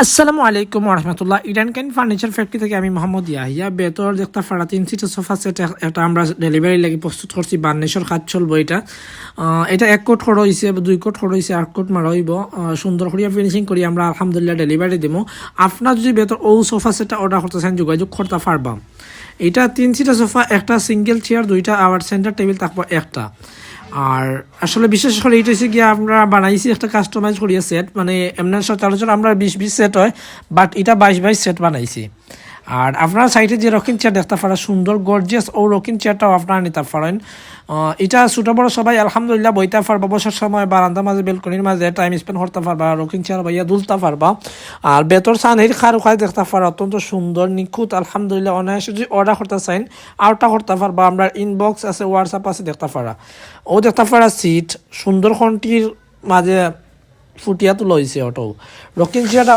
আসসালামু আলাইকুম রহমতুল্লাহ। Iran can furniture factory থেকে আমি মোহাম্মদ ইয়াহিয়া। বেতর একটা ফাড়া 3 সিটের সোফা সেট এটা আমরা ডেলিভারি লাগি প্রস্তুত করছি। বার্নিশের কাজ চলবো। এটা 1 কোট খড় হয়েছে, 2 কোট খড় হয়েছে, 8 কোট মারা হইব। সুন্দর করিয়া ফিনিশিং করি আমরা আলহামদুলিল্লাহ ডেলিভারি দিব। আপনার যদি বেতর ও সোফা সেটটা অর্ডার করতে চান যোগাযোগ করতে পারবা। এটা 3 সিটের সোফা, একটা সিঙ্গেল চেয়ার, 2টা আবার সেন্টার টেবিল থাকবো একটা। আর আসলে বিশেষ করে এটা হচ্ছে গিয়ে আমরা বানাইছি একটা কাস্টমাইজ করিয়া সেট, মানে এমনি সচরাচর আমরা 20-20 সেট হয়, বাট এটা 22-22 সেট বানাইছি। আর আপনার সাইডে যে রকিং চেয়ার দেখতে পারেন সুন্দর গর্জিয়াস, ও রকিং চেয়ারটাও আপনারা নিতে পারেন। এটা ছোটো বড়ো সবাই আলহামদুলিল্লাহ বইতে পারবা, বসার সময় বারান্দার মাঝে বেলকনির মাঝে টাইম স্পেন্ড করতে পারবা, রকিং চেয়ার বাইয়া দুলতে পারবা। আর বেতর সানের খারু খাই দেখতে পারা অত্যন্ত সুন্দর নিখুঁত আলহামদুলিল্লাহ। অনায়াসে যদি অর্ডার করতে চাইন আউটটা করতে পারবা। আমরা ইনবক্স আছে, হোয়াটসঅ্যাপ আছে দেখতে পারা। ও দেখতে পারা সিট সুন্দর খন্টির মাঝে ফুটিয়া তুলা হয়েছে। অটো রকিং চেয়ারটা